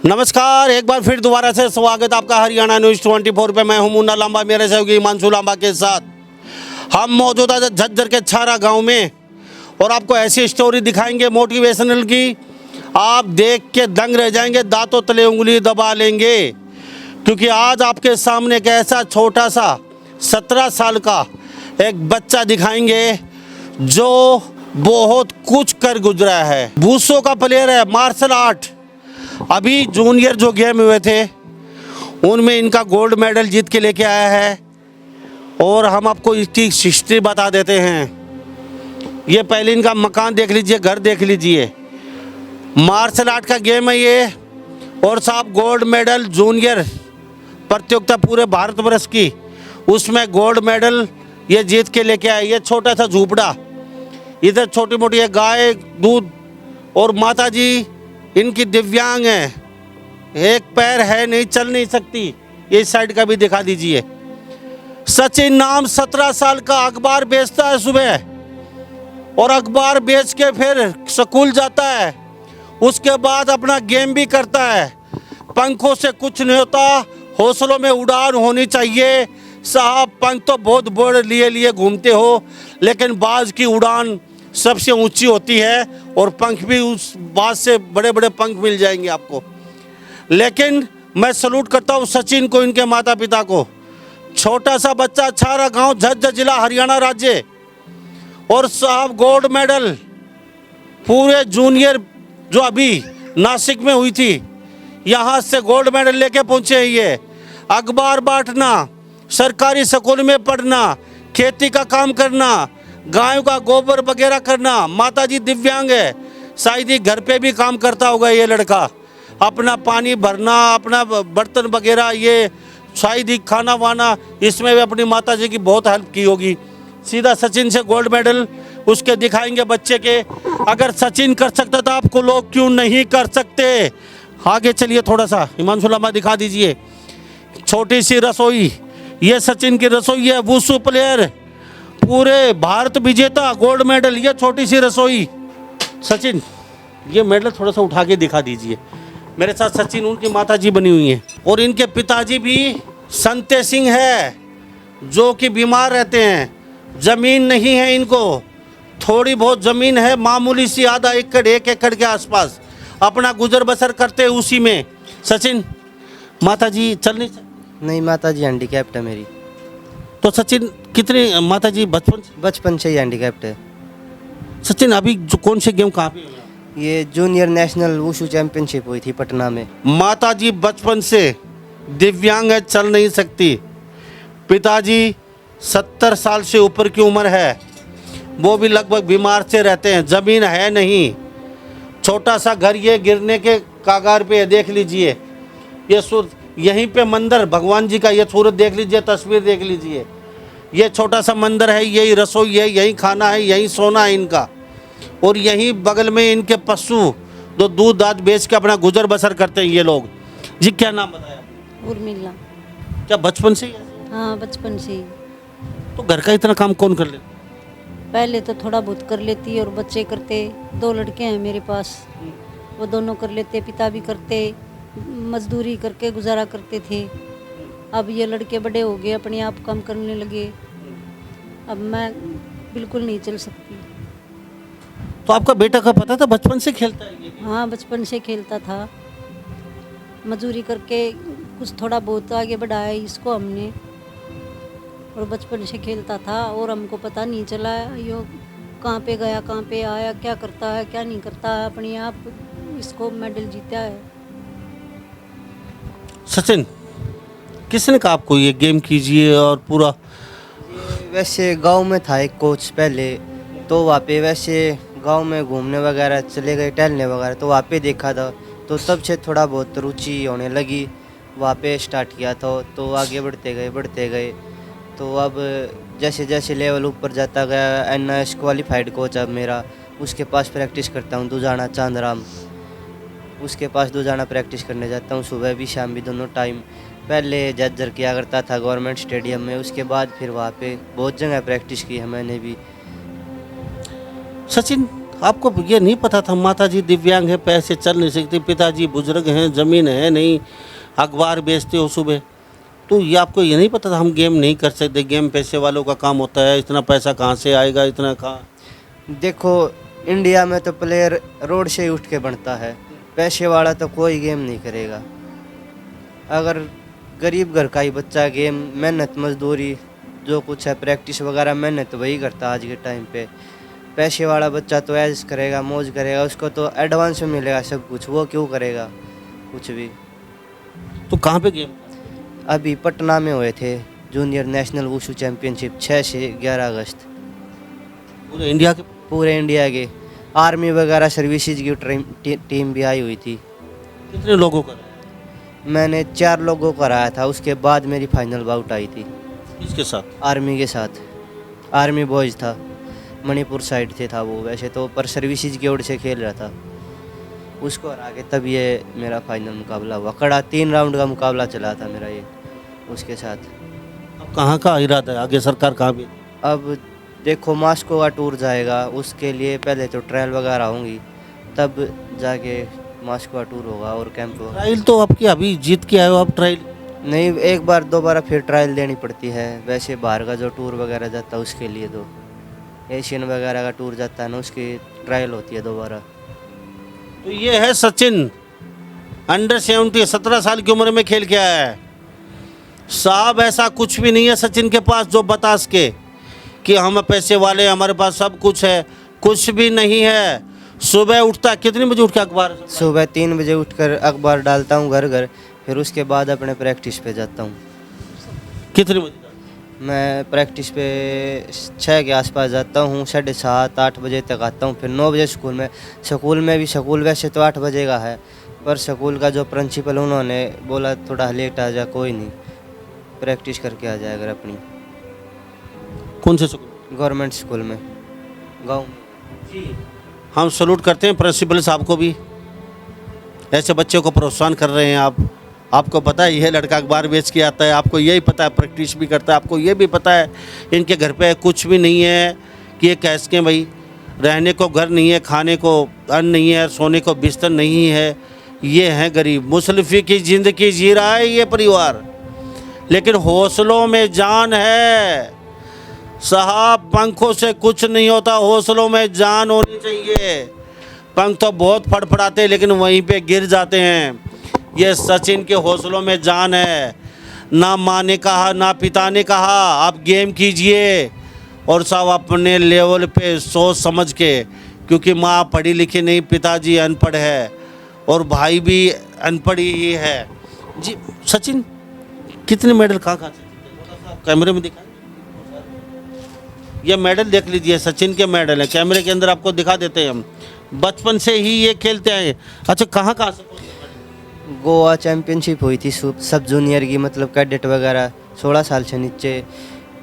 नमस्कार, एक बार फिर दोबारा से स्वागत आपका हरियाणा न्यूज़ 24 पे। मैं हूं मुन्ना लांबा, मेरे सहयोगी हिमांशु लांबा के साथ हम मौजूद है झज्जर के छारा गांव में और आपको ऐसी स्टोरी दिखाएंगे मोटिवेशनल की, आप देख के दंग रह जाएंगे, दांतों तले उंगली दबा लेंगे। क्योंकि आज आपके सामने एक ऐसा छोटा सा 17 साल का एक बच्चा दिखाएंगे जो बहुत कुछ कर गुजरा है। वुशु का प्लेयर है, मार्शल आर्ट। अभी जूनियर जो गेम हुए थे उनमें इनका गोल्ड मेडल जीत के लेके आया है और हम आपको इसकी हिस्ट्री बता देते हैं। ये पहले इनका मकान देख लीजिए, घर देख लीजिए। मार्शल आर्ट का गेम है ये और साहब गोल्ड मेडल जूनियर प्रतियोगिता पूरे भारतवर्ष की, उसमें गोल्ड मेडल ये जीत के लेके आए। ये छोटा सा झूपड़ा, इधर छोटी मोटी है गाय दूध और माता जी इनकी दिव्यांग है, एक पैर है नहीं, चल नहीं सकती। ये साइड का भी दिखा दीजिए। सचिन नाम 17 साल का, अखबार बेचता है सुबह और अखबार बेच के फिर स्कूल जाता है, उसके बाद अपना गेम भी करता है। पंखों से कुछ नहीं होता, हौसलों में उड़ान होनी चाहिए। साहब पंख तो बहुत बड़े लिए लिए घूमते हो, लेकिन बाज की उड़ान सबसे ऊंची होती है और पंख भी उस बात से बड़े बड़े पंख मिल जाएंगे आपको। लेकिन मैं सलूट करता हूँ सचिन को, इनके माता पिता को। छोटा सा बच्चा, छारा गांव, झज्जर जिला, हरियाणा राज्य, और साहब गोल्ड मेडल पूरे जूनियर जो अभी नासिक में हुई थी, यहाँ से गोल्ड मेडल लेके पहुंचे हैं। ये अखबार बांटना, सरकारी स्कूल में पढ़ना, खेती का काम करना, गायों का गोबर वगैरह करना। माताजी दिव्यांग है, शायद ही घर पे भी काम करता होगा ये लड़का। अपना पानी भरना, अपना बर्तन वगैरह, ये शायद ही खाना वाना, इसमें भी अपनी माताजी की बहुत हेल्प की होगी। सीधा सचिन से गोल्ड मेडल उसके दिखाएंगे बच्चे के। अगर सचिन कर सकता था, आपको लोग क्यों नहीं कर सकते। आगे चलिए थोड़ा सा, हिमांशु लांबा दिखा दीजिए। छोटी सी रसोई, ये सचिन की रसोई है। वुशु प्लेयर, पूरे भारत विजेता, गोल्ड मेडल। ये छोटी सी रसोई। सचिन ये मेडल थोड़ा सा उठा के दिखा दीजिए। मेरे साथ सचिन, उनकी माताजी बनी हुई हैं और इनके पिताजी भी संते सिंह है, जो कि बीमार रहते हैं। जमीन नहीं है इनको, थोड़ी बहुत जमीन है, मामूली सी, आधा एकड़ 1 एकड़ के आसपास अपना गुजर बसर करते हैं उसी में। सचिन माताजी चल नहीं, माताजी हैंडीकैप्ट है मेरी। तो सचिन कितने, माताजी बचपन से ही हैंडीकैप्ट है। सचिन अभी जो कौन से गेम कहाँ पे हुए? ये जूनियर नेशनल वुशु चैंपियनशिप हुई थी पटना में। माताजी बचपन से दिव्यांग है, चल नहीं सकती। पिताजी 70 साल से ऊपर की उम्र है, वो भी लगभग बीमार से रहते हैं। जमीन है नहीं, छोटा सा घर ये गिरने के कागार पे है, देख लीजिए। ये सूरत, यहीं पे मंदिर भगवान जी का, ये सूरत देख लीजिए, तस्वीर देख लीजिए। ये छोटा सा मंदिर है, यही रसोई है, यही खाना है, यही सोना है इनका। और यहीं बगल में इनके पशु जो दूध दाद बेच के अपना गुजर बसर करते हैं ये लोग। जी क्या नाम बताया? उर्मिला। क्या बचपन से ही है? हाँ बचपन से ही। तो घर का इतना काम कौन कर ले? पहले तो थोड़ा बहुत कर लेती और बच्चे करते। 2 लड़के हैं मेरे पास, वो दोनों कर लेते, पिता भी करते, मजदूरी करके गुजारा करते थे। अब ये लड़के बड़े हो गए, अपने आप काम करने लगे। अब मैं बिल्कुल नहीं चल सकती। तो आपका बेटा का पता था बचपन से खेलता है ये? हाँ बचपन से खेलता था, मजदूरी करके कुछ थोड़ा बहुत आगे बढ़ाया इसको हमने, और बचपन से खेलता था और हमको पता नहीं चला यो कहाँ पे गया, कहाँ पे आया, क्या करता है क्या नहीं करता है, अपने आप इसको मेडल जीता है। सचिन किसने कहा आपको ये गेम कीजिए और पूरा? वैसे गांव में था एक कोच पहले, तो वहाँ पे वैसे गांव में घूमने वगैरह चले गए, टहलने वगैरह, तो वहाँ पे देखा था, तो तब से थोड़ा बहुत रुचि होने लगी। वहाँ पे स्टार्ट किया था, तो आगे बढ़ते गए। तो अब जैसे जैसे लेवल ऊपर जाता गया, NIS क्वालिफाइड कोच अब मेरा, उसके पास प्रैक्टिस करता हूँ। दुजाना चांदराम, उसके पास दुजाना प्रैक्टिस करने जाता हूँ, सुबह भी शाम भी, दोनों टाइम। पहले झज्जर किया करता था गवर्नमेंट स्टेडियम में, उसके बाद फिर वहाँ पे बहुत जगह प्रैक्टिस की है मैंने भी। सचिन आपको ये नहीं पता था माता जी दिव्यांग है, पैसे चल नहीं सकती, पिताजी बुजुर्ग हैं, ज़मीन है नहीं, अखबार बेचते हो सुबह, तो ये आपको ये नहीं पता था हम गेम नहीं कर सकते, गेम पैसे वालों का काम होता है, इतना पैसा कहाँ से आएगा, इतना कहाँ। देखो इंडिया में तो प्लेयर रोड से ही उठ के बनता है, पैसे वाला तो कोई गेम नहीं करेगा। अगर गरीब घर का ही बच्चा गेम मेहनत मजदूरी जो कुछ है प्रैक्टिस वगैरह मेहनत वही करता आज के टाइम पे। पैसे वाला बच्चा तो ऐश करेगा मौज करेगा, उसको तो एडवांस में मिलेगा सब कुछ, वो क्यों करेगा कुछ भी। तो कहाँ पे गेम? अभी पटना में हुए थे जूनियर नेशनल वुशु चैम्पियनशिप 6 से 11 अगस्त। पूरे इंडिया के? पूरे इंडिया के आर्मी वगैरह सर्विसेज की टीम भी आई हुई थी। कितने लोगों का? मैंने 4 लोगों को हराया था, उसके बाद मेरी फाइनल बाउट आई थी। किसके साथ? आर्मी के साथ, आर्मी बॉयज़ था, मणिपुर साइड से था वो वैसे तो, पर सर्विसेज की ओर से खेल रहा था, उसको हरा के तब ये मेरा फाइनल मुकाबला हुआ। कड़ा 3 राउंड का मुकाबला चला था मेरा ये उसके साथ। अब कहाँ का इरादा है, आगे सरकार कहाँ भी? अब देखो मास्को का टूर जाएगा, उसके लिए पहले तो ट्रायल वगैरह होंगी, तब जाके मास्को का टूर होगा और कैंप होगा। ट्रायल तो आपकी अभी जीत के आए हो, आप ट्रायल नहीं, एक बार दोबारा फिर ट्रायल देनी पड़ती है। वैसे बाहर का जो टूर वगैरह जाता है उसके लिए तो एशियन वगैरह का टूर जाता है ना, उसकी ट्रायल होती है दोबारा। तो ये है सचिन, अंडर 70, 17 साल की उम्र में खेल के आया है साहब। ऐसा कुछ भी नहीं है सचिन के पास जो बता सके कि हम पैसे वाले, हमारे पास सब कुछ है, कुछ भी नहीं है। सुबह उठता, कितने बजे उठ के अखबार? सुबह 3 बजे उठकर अखबार डालता हूँ घर घर, फिर उसके बाद अपने प्रैक्टिस पे जाता हूँ। कितने बजे? मैं प्रैक्टिस पे 6 के आसपास जाता हूँ, 7:30 8 बजे तक आता हूँ, फिर 9 बजे स्कूल में। स्कूल वैसे तो 8 बजे का है, पर स्कूल का जो प्रिंसिपल उन्होंने बोला थोड़ा लेट आ जा, कोई नहीं प्रैक्टिस करके आ जाए अगर अपनी। कौन से स्कूल? गवर्नमेंट स्कूल में गाँव में। हम सैल्यूट करते हैं प्रिंसिपल साहब को भी, ऐसे बच्चों को प्रोत्साहन कर रहे हैं आप। आपको पता है ये लड़का अखबार बेच के आता है, आपको यही पता है प्रैक्टिस भी करता है, आपको ये भी पता है इनके घर पे कुछ भी नहीं है कि ये कैसे के भाई, रहने को घर नहीं है, खाने को अन्न नहीं है, सोने को बिस्तर नहीं है, ये हैं गरीब। मुसल्फी की ज़िंदगी जी रहा है ये परिवार, लेकिन हौसलों में जान है साहब। पंखों से कुछ नहीं होता, हौसलों में जान होनी चाहिए। पंख तो बहुत फड़फड़ाते हैं लेकिन वहीं पे गिर जाते हैं। ये सचिन के हौसलों में जान है। ना माँ ने कहा ना पिता ने कहा आप गेम कीजिए, और साहब अपने लेवल पे सोच समझ के, क्योंकि माँ पढ़ी लिखी नहीं, पिताजी अनपढ़ है और भाई भी अनपढ़ ही है। जी सचिन, कितने मेडल कहाँ कहाँ से? कैमरे में दिखा, ये मेडल देख लीजिए, सचिन के मेडल हैं, कैमरे के अंदर आपको दिखा देते हैं हम। बचपन से ही ये खेलते हैं। अच्छा कहाँ कहाँ से? गोवा चैम्पियनशिप हुई थी सब जूनियर की, मतलब कैडेट वगैरह 16 साल से नीचे,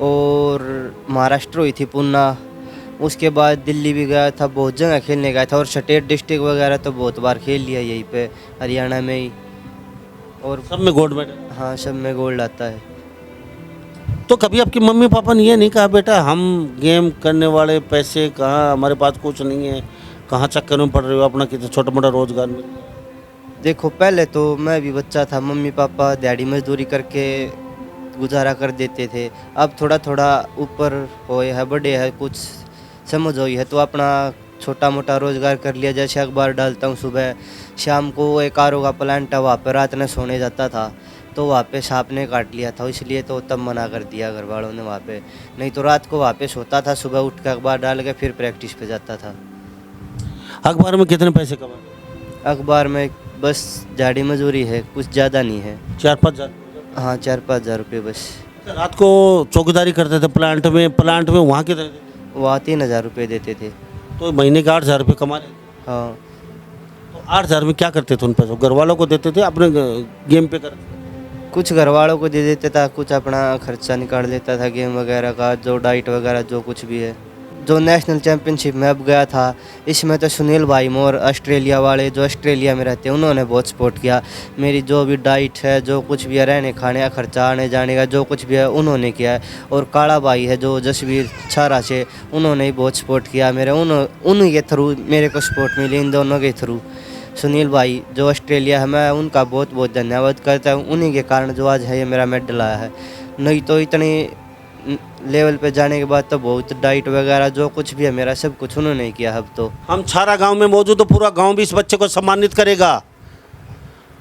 और महाराष्ट्र हुई थी पूना, उसके बाद दिल्ली भी गया था, बहुत जगह खेलने गया था, और स्टेट डिस्ट्रिक्ट वगैरह तो बहुत बार खेल लिया यहीं पे हरियाणा में ही, और सब में गोल्ड मेडल? हाँ सब में गोल्ड आता है। तो कभी आपकी मम्मी पापा ने ये नहीं कहा बेटा हम गेम करने वाले, पैसे कहाँ, हमारे पास कुछ नहीं है, कहाँ चक्कर में पड़ रहे हो, अपना कितना छोटा मोटा रोजगार मिल? देखो पहले तो मैं भी बच्चा था, मम्मी पापा दिहाड़ी मजदूरी करके गुजारा कर देते थे। अब थोड़ा थोड़ा ऊपर होए है, बड़े है, कुछ समझ हुई है, तो अपना छोटा मोटा रोज़गार कर लिया। जैसे अखबार डालता हूँ सुबह, शाम को एक आर ओ का प्लांट है वहाँ पर रात में सोने जाता था, तो वहाँ पे सांप ने काट लिया था, इसलिए तो तब मना कर दिया घर वालों ने वहाँ पे। नहीं तो रात को वहाँ पे सोता था, सुबह उठ कर अखबार डाल के फिर प्रैक्टिस पे जाता था। अखबार में कितने पैसे कमा? अखबार में बस झाड़ी मजदूरी है, कुछ ज़्यादा नहीं है। 4-5 हज़ार? हाँ 4-5 हज़ार रुपये बस। रात को चौकीदारी करते थे प्लांट में वहाँ कितने थे? वहाँ 3,000 रुपये देते थे। तो महीने के 8,000 रुपये कमा रहे? हाँ। तो 8,000 में क्या करते थे उन पैसों? घर वालों को देते थे, अपने गेम पे करते? कुछ घर वालों को दे देता था, कुछ अपना खर्चा निकाल लेता था गेम वगैरह का, जो डाइट वगैरह जो कुछ भी है। जो नेशनल चैम्पियनशिप में अब गया था, इसमें तो सुनील भाई मोर ऑस्ट्रेलिया वाले जो ऑस्ट्रेलिया में रहते हैं उन्होंने बहुत सपोर्ट किया। मेरी जो भी डाइट है, जो कुछ भी है, रहने खाने का खर्चा, आने जाने का जो कुछ भी है उन्होंने किया है। और काला भाई है जो जसवीर छारा से, उन्होंने ही बहुत सपोर्ट किया मेरे, उन्हीं के थ्रू मेरे को सपोर्ट मिली, इन दोनों के थ्रू। सुनील भाई जो ऑस्ट्रेलिया है, मैं उनका बहुत बहुत धन्यवाद करता हूँ। उन्हीं के कारण जो आज है ये मेरा मेडल आया है, नहीं तो इतनी लेवल पे जाने के बाद तो बहुत डाइट वगैरह जो कुछ भी है मेरा सब कुछ उन्होंने ही किया। अब तो हम छारा गांव में मौजूद, तो पूरा गांव भी इस बच्चे को सम्मानित करेगा,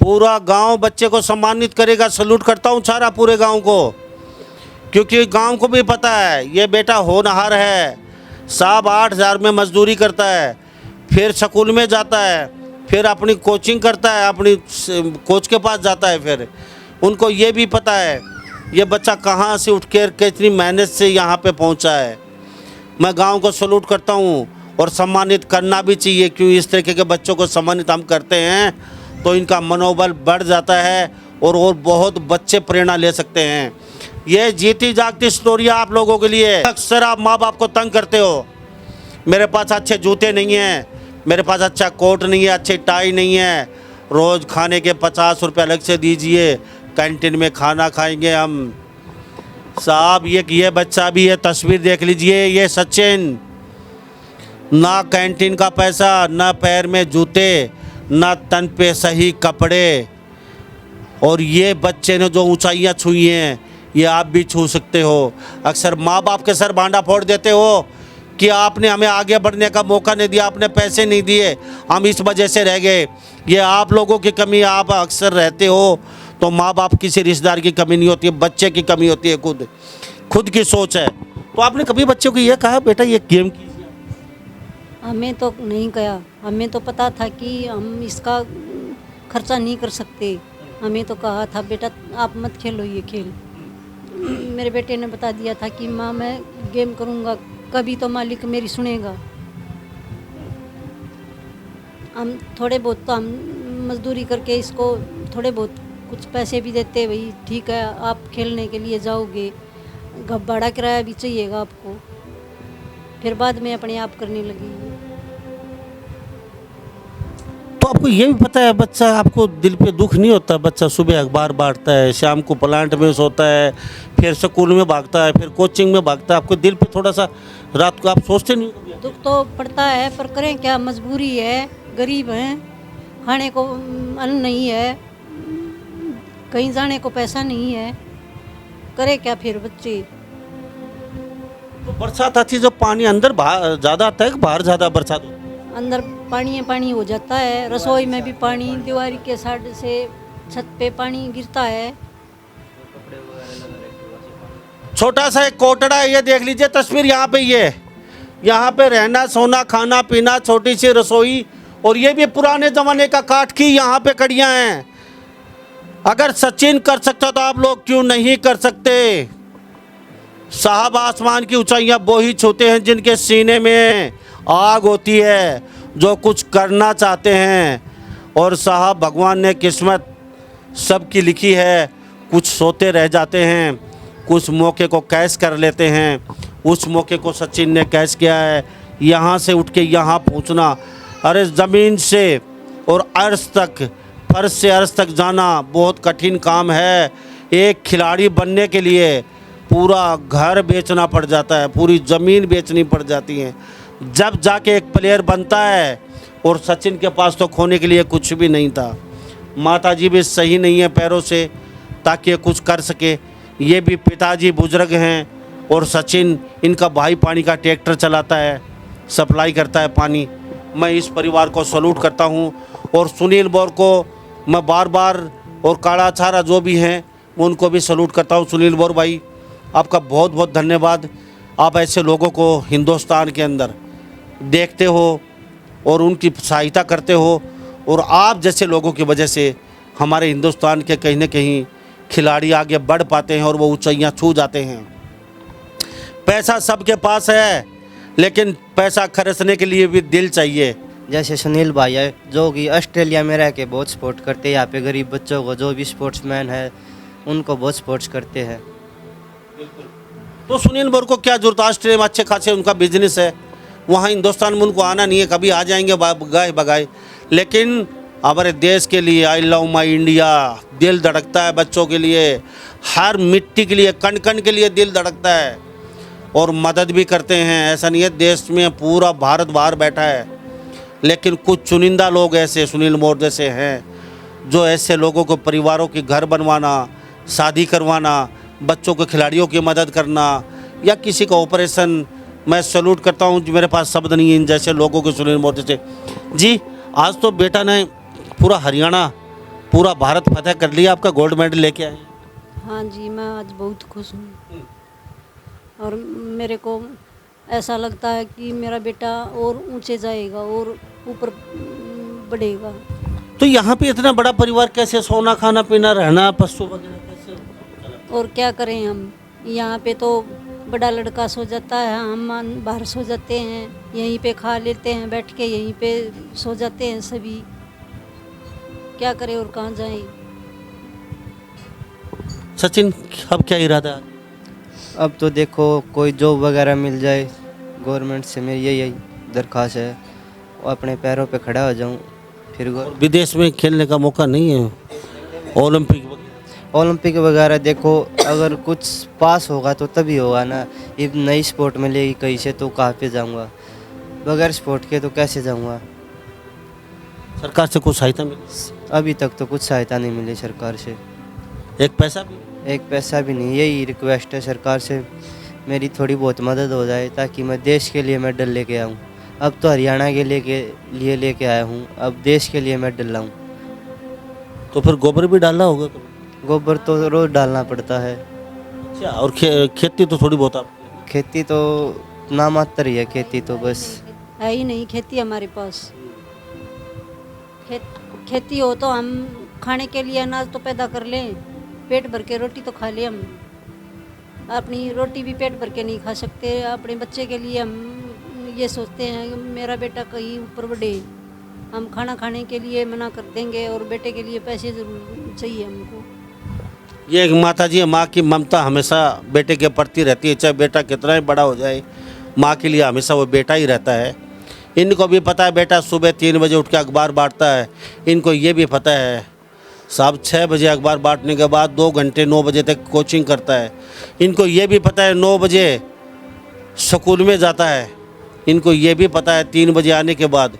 पूरा गांव बच्चे को सम्मानित करेगा। सल्यूट करता हूं छारा पूरे गांव को, क्योंकि गांव को भी पता है ये बेटा होनहार है। साहब 8,000 में मजदूरी करता है, फिर स्कूल में जाता है, फिर अपनी कोचिंग करता है, अपनी कोच के पास जाता है। फिर उनको ये भी पता है ये बच्चा कहाँ से उठ कर कितनी मेहनत से यहाँ पे पहुँचा है। मैं गांव को सल्यूट करता हूँ और सम्मानित करना भी चाहिए, क्योंकि इस तरीके के बच्चों को सम्मानित हम करते हैं तो इनका मनोबल बढ़ जाता है और बहुत बच्चे प्रेरणा ले सकते हैं। ये जीती जागती स्टोरी आप लोगों के लिए। अक्सर आप माँ बाप को तंग करते हो, मेरे पास अच्छे जूते नहीं हैं, मेरे पास अच्छा कोट नहीं है, अच्छी टाई नहीं है, रोज़ खाने के 50 रुपये अलग से दीजिए, कैंटीन में खाना खाएंगे हम। साहब ये बच्चा भी है, तस्वीर देख लीजिए, ये सचिन, ना कैंटीन का पैसा, ना पैर में जूते, ना तन पे सही कपड़े, और ये बच्चे ने जो ऊंचाइयां छुई हैं ये आप भी छू सकते हो। अक्सर माँ बाप के सर भांडा फोड़ देते हो कि आपने हमें आगे बढ़ने का मौका नहीं दिया, आपने पैसे नहीं दिए, हम इस वजह से रह गए। ये आप लोगों की कमी, आप अक्सर रहते हो तो माँ बाप किसी रिश्तेदार की कमी नहीं होती है, बच्चे की कमी होती है, खुद की सोच है। तो आपने कभी बच्चों को ये कहा बेटा ये गेम कीजिए? हमें तो नहीं कहा, हमें तो पता था कि हम इसका खर्चा नहीं कर सकते। हमें तो कहा था बेटा आप मत खेलो ये खेल। मेरे बेटे ने बता दिया था कि माँ मैं गेम करूँगा, कभी तो मालिक मेरी सुनेगा। हम थोड़े बहुत तो हम मजदूरी करके इसको थोड़े बहुत कुछ पैसे भी देते, भाई ठीक है आप खेलने के लिए जाओगे, भाड़ा किराया भी चाहिएगा आपको। फिर बाद में अपने आप करने लगी। तो आपको ये भी पता है बच्चा, आपको दिल पे दुख नहीं होता? बच्चा सुबह अखबार बांटता है, शाम को प्लांट में सोता है, फिर स्कूल में भागता है, फिर कोचिंग में भागता है, आपको दिल पे थोड़ा सा रात को आप सोचते नहीं हो? दुख तो पड़ता है, पर करें क्या, मजबूरी है, गरीब हैं, खाने को अन्न नहीं है, कहीं जाने को पैसा नहीं है, करे क्या फिर बच्चे। तो बरसात आती है जब पानी अंदर ज़्यादा आता है कि बाहर ज़्यादा बरसात? अंदर पानी हो जाता है, रसोई में भी पानी, दीवार के साइड से छत पे पानी गिरता है। छोटा सा एक कोटड़ा है, ये देख लीजिए तस्वीर यहाँ पे, ये यहाँ पे रहना सोना खाना पीना, छोटी सी रसोई, और ये भी पुराने ज़माने का काठ की यहाँ पे कड़ियाँ हैं। अगर सचिन कर सकता तो आप लोग क्यों नहीं कर सकते? साहब आसमान की ऊंचाइयाँ वो ही छूते हैं जिनके सीने में आग होती है, जो कुछ करना चाहते हैं। और साहब भगवान ने किस्मत सबकी लिखी है, कुछ सोते रह जाते हैं, कुछ मौके को कैच कर लेते हैं। उस मौके को सचिन ने कैच किया है, यहाँ से उठ के यहाँ पहुँचना। अरे ज़मीन से और अर्श तक, फर्श से अर्श तक जाना बहुत कठिन काम है। एक खिलाड़ी बनने के लिए पूरा घर बेचना पड़ जाता है, पूरी ज़मीन बेचनी पड़ जाती है, जब जाके एक प्लेयर बनता है। और सचिन के पास तो खोने के लिए कुछ भी नहीं था। माताजी भी सही नहीं है पैरों से ताकि ये कुछ कर सके। ये भी पिताजी बुजुर्ग हैं, और सचिन इनका भाई पानी का ट्रैक्टर चलाता है, सप्लाई करता है पानी। मैं इस परिवार को सल्यूट करता हूँ, और सुनील बोर को मैं बार बार, और काला छारा जो भी हैं उनको भी सल्यूट करता हूँ। सुनील बोर भाई आपका बहुत बहुत धन्यवाद। आप ऐसे लोगों को हिंदुस्तान के अंदर देखते हो और उनकी सहायता करते हो, और आप जैसे लोगों की वजह से हमारे हिंदुस्तान के कहीं न कहीं खिलाड़ी आगे बढ़ पाते हैं और वो ऊंचाइयां छू जाते हैं। पैसा सबके पास है, लेकिन पैसा खर्चने के लिए भी दिल चाहिए। जैसे सुनील भाई है जो कि ऑस्ट्रेलिया में रह के बहुत सपोर्ट करते हैं यहाँ पे गरीब बच्चों को, जो भी स्पोर्ट्समैन है उनको बहुत सपोर्ट करते हैं। तो सुनील बोर को क्या जरूरत, ऑस्ट्रेलिया में अच्छे खासे उनका बिजनेस है, वहाँ हिंदुस्तान में उनको आना नहीं है, कभी आ जाएंगे गाय बगाए। लेकिन हमारे देश के लिए आई लव माई इंडिया, दिल धड़कता है बच्चों के लिए, हर मिट्टी के लिए, कण कण के लिए दिल धड़कता है और मदद भी करते हैं। ऐसा नहीं है देश में पूरा भारत बाहर बैठा है, लेकिन कुछ चुनिंदा लोग ऐसे सुनील मोर जैसे हैं जो ऐसे लोगों को परिवारों के घर बनवाना, शादी करवाना, बच्चों के खिलाड़ियों की मदद करना या किसी का ऑपरेशन, मैं सैल्यूट करता हूँ। मेरे पास शब्द नहीं है इन जैसे लोगों के, सुनील मोर जैसे। जी आज तो बेटा ने पूरा हरियाणा, पूरा भारत फतेह कर लिया, आपका गोल्ड मेडल लेके आए। हाँ जी, मैं आज बहुत खुश हूँ और मेरे को ऐसा लगता है कि मेरा बेटा और ऊंचे जाएगा और ऊपर बढ़ेगा। तो यहाँ पे इतना बड़ा परिवार कैसे, सोना खाना पीना रहना पशु वगैरह कैसे? और क्या करें हम, यहाँ पे तो बड़ा लड़का सो जाता है, हम बाहर सो जाते हैं, यहीं पे खा लेते हैं बैठ के, यहीं पे सो जाते हैं सभी। क्या करें और कहाँ जाएं? सचिन अब क्या इरादा है? अब तो देखो कोई जॉब वगैरह मिल जाए गवर्नमेंट से, मेरी यही दरख्वास्त है, और अपने पैरों पे खड़ा हो जाऊं। फिर विदेश में खेलने का मौका नहीं है, ओलंपिक वगैरह देखो अगर कुछ पास होगा तो तभी होगा ना। ये नई स्पोर्ट मिलेगी कहीं से तो कहाँ पे जाऊंगा, बगैर स्पोर्ट के तो कैसे जाऊंगा। सरकार से कुछ सहायता मिली? अभी तक तो कुछ सहायता नहीं मिली सरकार से, एक पैसा भी? एक पैसा भी नहीं। यही रिक्वेस्ट है सरकार से, मेरी थोड़ी बहुत मदद हो जाए ताकि मैं देश के लिए मेडल लेके आऊँ। अब तो हरियाणा के लिए लेके आया हूँ, अब देश के लिए मेडल लाऊँ। तो फिर गोबर भी डालना होगा कभी? गोबर तो रोज़ डालना पड़ता है। अच्छा, और खेती तो थोड़ी बहुत आप? खेती तो नामात्र ही है, खेती तो बस है ही नहीं खेती हमारे पास। खेती हो तो हम खाने के लिए अनाज तो पैदा कर लें, पेट भर के रोटी तो खा लें। हम अपनी रोटी भी पेट भर के नहीं खा सकते, अपने बच्चे के लिए हम ये सोचते हैं कि मेरा बेटा कहीं ऊपर बढ़े। हम खाना खाने के लिए मना कर देंगे और बेटे के लिए पैसे ज़रूर चाहिए हमको। ये एक माता जी है, माँ की ममता हमेशा बेटे के प्रति रहती है, चाहे बेटा कितना ही बड़ा हो जाए, माँ के लिए हमेशा वो बेटा ही रहता है। इनको भी पता है बेटा सुबह 3 बजे उठ के अखबार बांटता है, इनको ये भी पता है साहब 6 बजे अखबार बांटने के बाद 2 घंटे 9 बजे तक कोचिंग करता है, इनको ये भी पता है 9 बजे स्कूल में जाता है, इनको ये भी पता है 3 बजे आने के बाद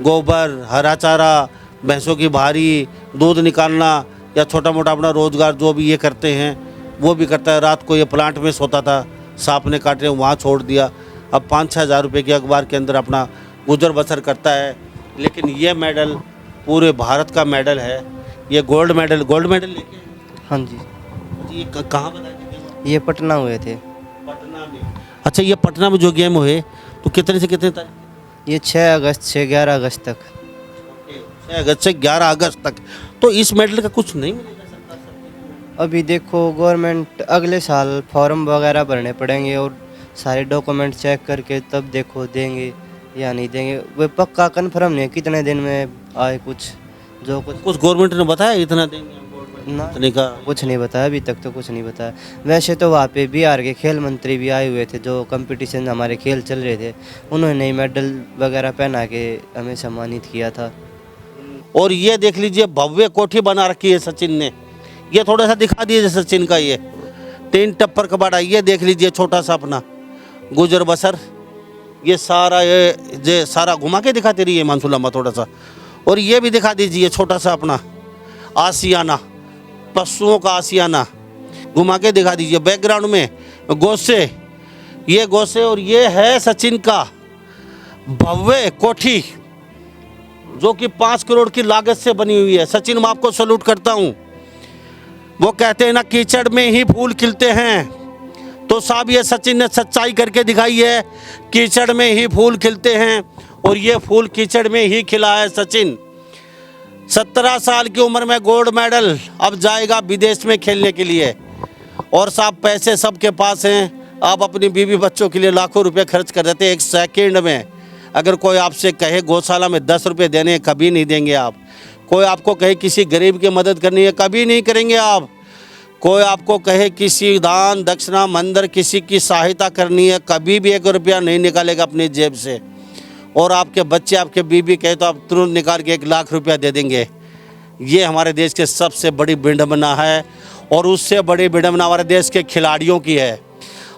गोबर, हरा चारा, भैंसों की भारी, दूध निकालना या छोटा मोटा अपना रोज़गार जो भी ये करते हैं वो भी करता है। रात को ये प्लांट में सोता था, सांप ने काटे वहाँ छोड़ दिया, अब 5-6 हज़ार रुपये के अखबार के अंदर अपना गुजर बसर करता है। लेकिन ये मेडल पूरे भारत का मेडल है, ये गोल्ड मेडल लेके। हाँ जी, ये कहाँ बनाए थे? ये पटना हुए थे। पटना में। अच्छा, ये पटना में जो गेम हुए तो कितने से कितने तारीख? ये 6 अगस्त से 11 अगस्त तक। 6 अगस्त से 11 अगस्त तक। तो इस मेडल का कुछ नहीं मिलेगा सरकार से? अभी देखो गवर्नमेंट अगले साल फॉर्म वगैरह भरने पड़ेंगे और सारे डॉक्यूमेंट चेक करके तब देखो देंगे या नहीं देंगे। वो पक्का कंफर्म नहीं है कितने दिन में आए, कुछ गवर्नमेंट ने बताया इतना देंगे ना, इतने का? कुछ नहीं बताया अभी तक, तो कुछ नहीं बताया। वैसे तो वहाँ पे बिहार के खेल मंत्री भी आए हुए थे, जो कंपटीशन हमारे खेल चल रहे थे, उन्होंने मेडल वगैरह पहना के हमें सम्मानित किया था। और ये देख लीजिए भव्य कोठी बना रखी है सचिन ने, ये थोड़ा सा दिखा दीजिए सचिन का, ये 3 टप्पर कबाड़ा, ये देख लीजिए छोटा सा अपना गुजर बसर, ये सारा घुमा के दिखाती रही है मानसून लांबा थोड़ा सा। और ये भी दिखा दीजिए छोटा सा अपना आसियाना, पशुओं का आसियाना घुमा के दिखा दीजिए। बैकग्राउंड में गौसे, ये गौसे, और ये है सचिन का भव्य कोठी जो कि 5 करोड़ की लागत से बनी हुई है। सचिन, मैं आपको सैल्यूट करता हूँ। वो कहते हैं ना कीचड़ में ही फूल खिलते हैं, तो साहब ये सचिन ने सच्चाई करके दिखाई है, कीचड़ में ही फूल खिलते हैं और ये फूल कीचड़ में ही खिला है सचिन। 17 साल की उम्र में गोल्ड मेडल, अब जाएगा विदेश में खेलने के लिए। और साहब पैसे सबके पास हैं, आप अपनी बीवी बच्चों के लिए लाखों रुपए खर्च कर देते हैं 1 सेकेंड में। अगर कोई आपसे कहे गौशाला में 10 रुपये देने, कभी नहीं देंगे आप। कोई आपको कहे किसी गरीब की मदद करनी है, कभी नहीं करेंगे आप। कोई आपको कहे किसी दान दक्षिणा मंदिर किसी की सहायता करनी है, कभी भी 1 रुपया नहीं निकालेगा अपनी जेब से। और आपके बच्चे आपके बीबी कहे तो आप तुरंत निकाल के 1 लाख रुपया दे देंगे। ये हमारे देश के सबसे बड़ी विडंबना है और उससे बड़ी विडंबना हमारे देश के खिलाड़ियों की है।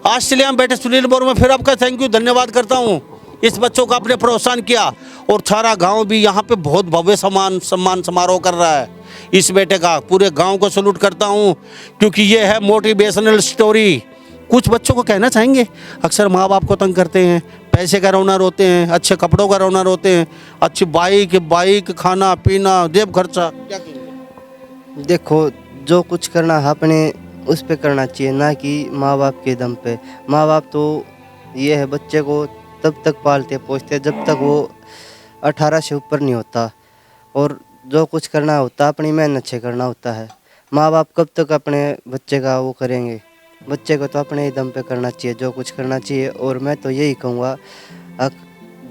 ऑस्ट्रेलिया में बैठे सुनील बोर में फिर आपका थैंक यू धन्यवाद करता हूँ। इस बच्चों का आपने प्रोत्साहन किया और सारा गांव भी यहाँ पे बहुत भव्य सम्मान समारोह कर रहा है इस बेटे का। पूरे गांव को सैल्यूट करता हूँ क्योंकि ये है मोटिवेशनल स्टोरी। कुछ बच्चों को कहना चाहेंगे, अक्सर माँ बाप को तंग करते हैं, पैसे का रौना रोते हैं, अच्छे कपड़ों का रौना रोते हैं, अच्छी बाइक खाना पीना जेब खर्चा, क्या कहेंगे? देखो जो कुछ करना है अपने उस पे करना चाहिए, ना कि माँ बाप के दम पे। माँ बाप तो ये है बच्चे को तब तक पालते पोसते जब तक वो 18 से ऊपर नहीं होता, और जो कुछ करना होता अपनी मेहनत से करना होता है। माँ बाप कब तक अपने बच्चे का वो करेंगे, बच्चे को तो अपने ही दम पे करना चाहिए जो कुछ करना चाहिए। और मैं तो यही कहूँगा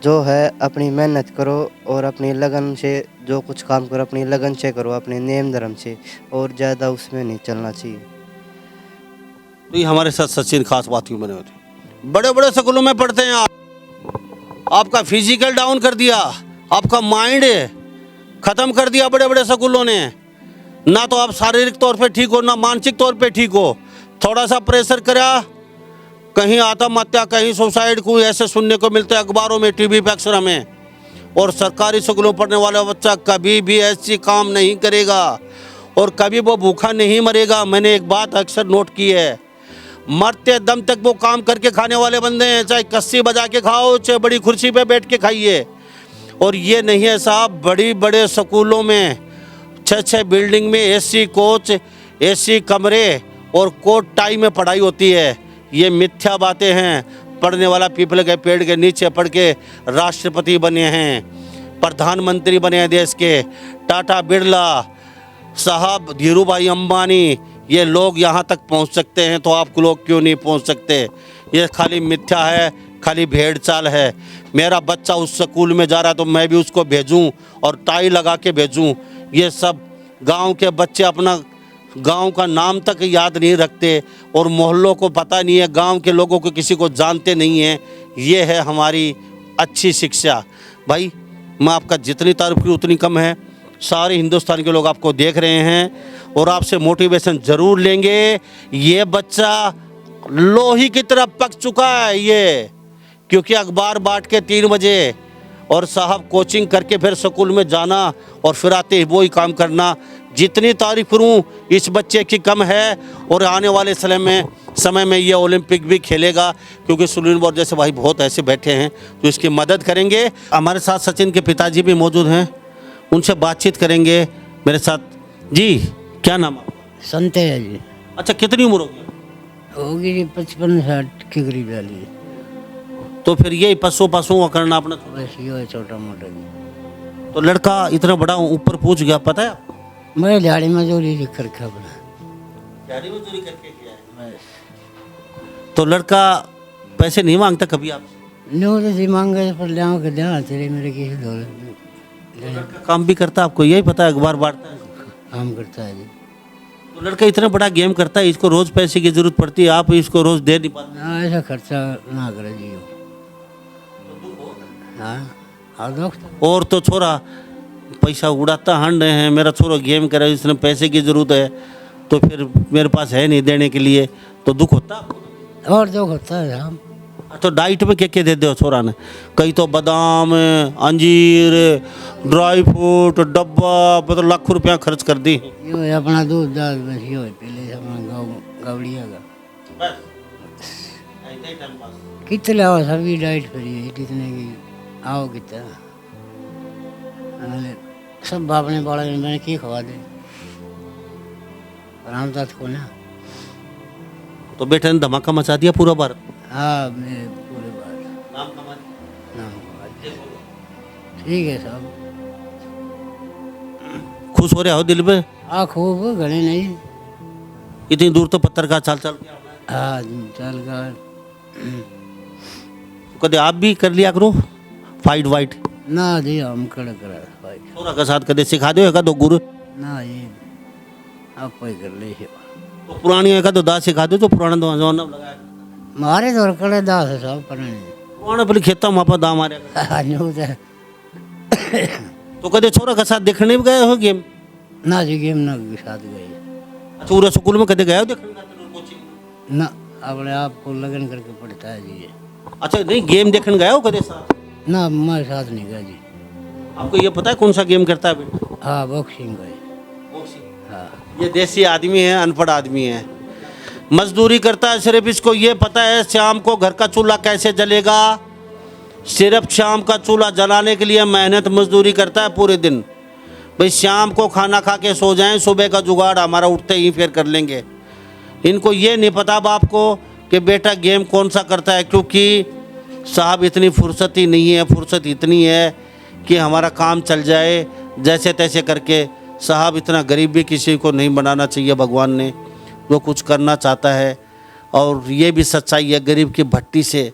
जो है अपनी मेहनत करो और अपनी लगन से जो कुछ काम करो अपनी लगन से करो, अपने नेम धर्म से, और ज़्यादा उसमें नहीं चलना चाहिए। तो ये हमारे साथ सचिन खास बात क्यों बने होते, बड़े बड़े स्कूलों में पढ़ते हैं आप, आपका फिजिकल डाउन कर दिया, आपका माइंड खत्म कर दिया बड़े बड़े स्कूलों ने। ना तो आप शारीरिक तौर पे ठीक हो ना मानसिक तौर पे ठीक हो। थोड़ा सा प्रेशर करा, कहीं आत्महत्या कहीं सुसाइड कोई ऐसे सुनने को मिलते हैं अखबारों में टीवी पे अक्सर हमें। और सरकारी स्कूलों में पढ़ने वाला बच्चा कभी भी ऐसी काम नहीं करेगा और कभी वो भूखा नहीं मरेगा। मैंने एक बात अक्सर नोट की है, मरते दम तक वो काम करके खाने वाले बंदे हैं, चाहे कस्सी बजा के खाओ चाहे बड़ी कुर्सी पे बैठ के खाइए। और ये नहीं है साहब, बड़ी बड़े स्कूलों में 6-6 बिल्डिंग में एसी कोच एसी कमरे और कोट टाई में पढ़ाई होती है। ये मिथ्या बातें हैं। पढ़ने वाला पीपल के पेड़ के नीचे पढ़ के राष्ट्रपति बने हैं, प्रधानमंत्री बने हैं देश के। टाटा बिरला साहब, धीरू भाई अंबानी, ये लोग यहाँ तक पहुँच सकते हैं तो आप लोग क्यों नहीं पहुँच सकते? ये खाली मिथ्या है, खाली भेड़ चाल है। मेरा बच्चा उस स्कूल में जा रहा है तो मैं भी उसको भेजूं और टाई लगा के भेजूं। ये सब गांव के बच्चे अपना गांव का नाम तक याद नहीं रखते और मोहल्लों को पता नहीं है, गांव के लोगों को किसी को जानते नहीं हैं। ये है हमारी अच्छी शिक्षा। भाई मैं आपका जितनी तारीफ की उतनी कम है। सारे हिंदुस्तान के लोग आपको देख रहे हैं और आपसे मोटिवेशन ज़रूर लेंगे। ये बच्चा लोही की तरह पक चुका है ये, क्योंकि अखबार बांट के 3 बजे और साहब कोचिंग करके फिर स्कूल में जाना और फिर आते ही वही काम करना। जितनी तारीफ करूं इस बच्चे की कम है। और आने वाले समय में ये ओलंपिक भी खेलेगा, क्योंकि सुनील बोर जैसे भाई बहुत ऐसे बैठे हैं जो इसकी मदद करेंगे। हमारे साथ सचिन के पिताजी भी मौजूद हैं, उनसे बातचीत करेंगे मेरे साथ। जी क्या नाम आपका? संते है जी। अच्छा, कितनी उम्र होगी? होगी जी 55-60 के करीब वाली। तो फिर यही पशु का करना अपना। बस यो है छोटा मोटा जी। तो लड़का इतना बड़ा ऊपर पूछ गया, पता है आपको? मैं दिहाड़ी मजदूरी कर खा बना। दिहाड़ी मजदूरी करके किया है। तो लड़का पैसे नहीं मांगता कभी आप? नो तो जी मांगे पर लियाओ के दिया तेरे मेरे किसी लड़का काम भी करता, आपको यही पता है, अखबार बांटता है, काम करता है जी। तो लड़का इतना बड़ा गेम करता है, इसको रोज पैसे की जरूरत पड़ती है, आप इसको रोज दे नहीं पाते? ना ऐसा खर्चा ना करे जी। हाँ दोस्त। और तो छोरा पैसा उड़ाता हंड हैं, मेरा छोरा गेम करे, इसने पैसे की जरूरत है तो फिर मेरे पास है नहीं देने के लिए, तो दुख होता आपको? और दुख होता है हम। तो डाइट में क्या दे दो छोरा ने? कई तो बादाम अंजीर ड्राई फ्रूट डब्बा, मतलब लाखों रुपया खर्च कर दी। यो है अपना दूध दाल बस यो है पहले अपना गावड़िया का कितने आओ सभी डाइट फ्री है कितने की आओ कितना सब अपने बड़ा मैंने की खवा दे रामदास को ना। तो बेटे ने धमाका मचा दिया पूरा भारत। हाँ मेरे पूरे बार नाम कमा दिया। नाम ठीक है साहब। खुश हो रहे हो दिल में? हाँ खूब घने नहीं। इतनी दूर तो पत्थर का चाल चल के हाँ चल कर कदे आप भी कर लिया करो फाइट वाइट? ना जी हम कड़ा करा भाई छोरा के साथ कदे सिखा दो का दो गुरु? ना ये आप कोई कर ले तो पुरानी एक तो दास सिखा दो, तो पुराना दो जमाना लगाया मारे तो कड़े दास है सब पर पुराना पहले खेता मापा दा मारे तो कदे छोरा के साथ देखने भी गए हो गेम? ना जी गेम ना के साथ गए अच्छा पूरा स्कूल में कदे गए हो देखने खातिर कोचिंग? ना अपने आप को लगन करके पढ़ता है जी ये। अच्छा नहीं गेम देखने गए हो कदे साथ? ना हमारे साथ नहीं गया जी। आपको ये पता है कौन सा गेम करता है बेटा? हाँ बॉक्सिंग गए। बॉक्सिंग। हाँ ये देसी आदमी है, अनपढ़ आदमी है, मजदूरी करता है। सिर्फ इसको ये पता है शाम को घर का चूल्हा कैसे जलेगा, सिर्फ शाम का चूल्हा जलाने के लिए मेहनत मजदूरी करता है पूरे दिन। भाई शाम को खाना खा के सो जाएं, सुबह का जुगाड़ हमारा उठते ही फिर कर लेंगे। इनको ये नहीं पता बाप को कि बेटा गेम कौन सा करता है, क्योंकि साहब इतनी फुर्सत ही नहीं है। फुर्सत इतनी है कि हमारा काम चल जाए जैसे तैसे करके। साहब इतना गरीब भी किसी को नहीं बनाना चाहिए भगवान ने, जो कुछ करना चाहता है। और ये भी सच्चाई है, गरीब की भट्टी से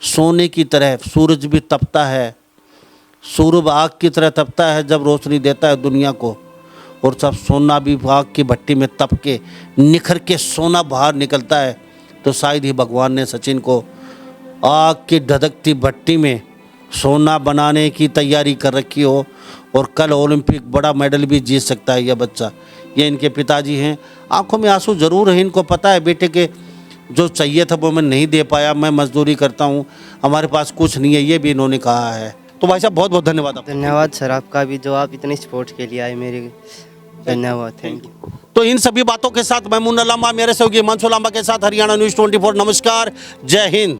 सोने की तरह सूरज भी तपता है। सूरज आग की तरह तपता है जब रोशनी देता है दुनिया को, और सब सोना भी आग की भट्टी में तप के निखर के सोना बाहर निकलता है। तो शायद ही भगवान ने सचिन को आग की धधकती भट्टी में सोना बनाने की तैयारी कर रखी हो, और कल ओलंपिक बड़ा मेडल भी जीत सकता है यह बच्चा। ये इनके पिताजी हैं, आंखों में आंसू ज़रूर है। इनको पता है बेटे के जो चाहिए था वो मैं नहीं दे पाया, मैं मजदूरी करता हूँ, हमारे पास कुछ नहीं है, ये भी इन्होंने कहा है। तो भाई साहब बहुत बहुत धन्यवाद आपका। धन्यवाद सर आपका भी, जो आप इतनी सपोर्ट के लिए आए मेरे। धन्यवाद, थैंक यू। तो इन सभी बातों के साथ मैं मुन्ना लांबा, मेरे सहयोगी हिमांशु लांबा के साथ हरियाणा न्यूज़ 24। नमस्कार, जय हिंद।